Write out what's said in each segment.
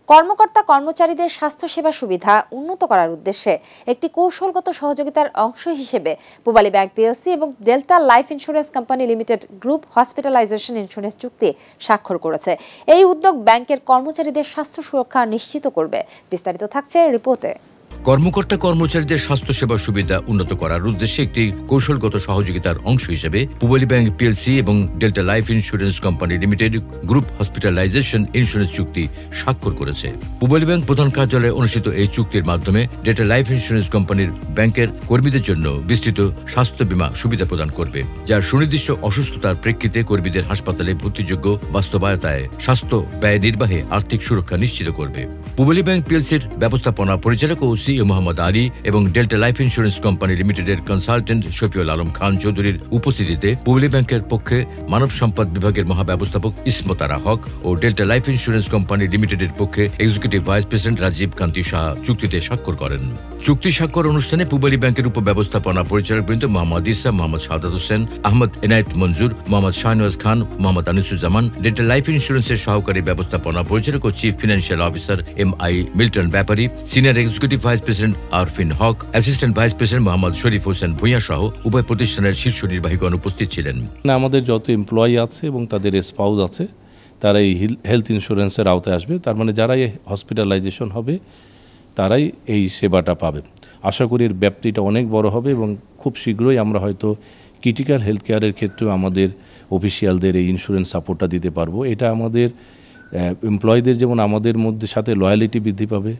কর্মকর্তা কর্মচারীদের স্বাস্থ্যসেবা সুবিধা উন্নত করার উদ্দেশ্যে একটি কৌশলগত সহযোগিতার অংশ হিসেবে পূবালী ব্যাংক পিএলসি এবং delta life insurance company limited group hospitalisation insurance চুক্তি স্বাক্ষর করেছে। এই উদ্যোগ ব্যাংকের কর্মচারীদের স্বাস্থ্য সুরক্ষা নিশ্চিত করবে। বিস্তারিত থাকছে রিপোর্টে। কর্মকর্তা কর্মচারীদের স্বাস্থ্যসেবা সুবিধা উন্নত করার উদ্দেশ্যে একটি কৌশলগত সহযোগিতার অংশ হিসেবে পূবালী ব্যাংক পিএলসি এবং delta life insurance company limited group hospitalisation insurance চুক্তি স্বাক্ষর করেছে। পূবালী ব্যাংক প্রধান কার্যালয়ে অনুষ্ঠিত এই চুক্তির মাধ্যমে ডেল্টা লাইফ ইন্স্যুরেন্স কোম্পানির ব্যাংকের কর্মীদের জন্য বিস্তৃত স্বাস্থ্য বীমা সুবিধা প্রদান করবে, যার সুনির্দিষ্ট অসুস্থতার প্রেক্ষিতে কর্মীদের হাসপাতালে ভর্তিযোগ্য বাস্তবায়তায় স্বাস্থ্য ব্যয় নির্বাহে আর্থিক সুরক্ষা নিশ্চিত করবে। পূবালী ব্যাংক পিএলসির ব্যবস্থাপনা পরিচালক ও সিইও মোহাম্মদ আলী এবং ডেল্টা লাইফ ইন্স্যুরেন্স কোম্পানি লিমিটেডের কনসালটেন্ট শফিউল আলম খান চৌধুরীর উপস্থিতিতে পূবালী ব্যাংকের পক্ষে মানব সম্পদ বিভাগের মহাব্যবস্থাপক ইসমত আরা হক ও ডেল্টা লাইফ ইন্স্যুরেন্স কোম্পানি লিমিটেডের পক্ষে এক্সিকিউটিভ ভাইস প্রেসিডেন্ট রাজীব কান্তি সাহা চুক্তিতে স্বাক্ষর করেন। চুক্তি স্বাক্ষর অনুষ্ঠানে পূবালী ব্যাংকের উপব্যবস্থাপনা পরিচালকবৃন্দ মোহাম্মদ ইসা, মোহাম্মদ সাদাত হোসেন, আহমদ এনায়েত মঞ্জুর, মোহাম্মদ শাহনওয়াজ খান, মোহাম্মদ আনিসুজ্জামান, ডেল্টা লাইফ ইন্স্যুরেন্সের সহকারী ব্যবস্থাপনা পরিচালক ও chief financial officer MI Milton Bepari, senior executive vice president Arfin Haque, assistant vice president Mohammad Sharif Hossain Bhuiyan সহ উভয় প্রতিষ্ঠানের শীর্ষ নির্বাহীগণ উপস্থিত ছিলেন। আমাদের যত এমপ্লয়ি আছে এবং তাদের স্পাউস আছে তারা এই হেলথ ইন্স্যুরেন্সের আওতায় আসবে। তার মানে যারাই হসপিটালাইজেশন হবে তারাই এই সেবাটা পাবে। আশা করি এর ব্যাপ্তিটা অনেক বড় হবে এবং খুব শীঘ্রই আমরা হয়তো ক্রিটিক্যাল হেলথ কেয়ারের ক্ষেত্রেও আমাদের অফিসিয়ালদের এই ইন্স্যুরেন্স সাপোর্টটা দিতে পারবো। এটা আমাদের এমপ্লয়ীদের যেমন আমাদের মধ্যে সাথে লয়ালিটি বৃদ্ধি পাবে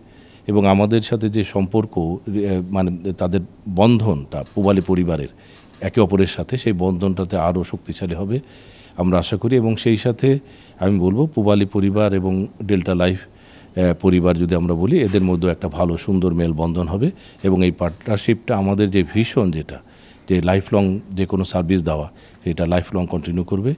এবং আমাদের সাথে যে সম্পর্ক মানে তাদের বন্ধনটা পূবালী পরিবারের একে অপরের সাথে, সেই বন্ধনটাতে আরও শক্তিশালী হবে আমরা আশা করি। এবং সেই সাথে আমি বলবো পূবালী পরিবার এবং ডেল্টা লাইফ পরিবার যদি আমরা বলি, এদের মধ্যে একটা ভালো সুন্দর মেলবন্ধন হবে এবং এই পার্টনারশিপটা আমাদের যে ভিশন, যেটা যে লাইফ লং যে কোনো সার্ভিস দেওয়া, সেটা লাইফ লং কন্টিনিউ করবে।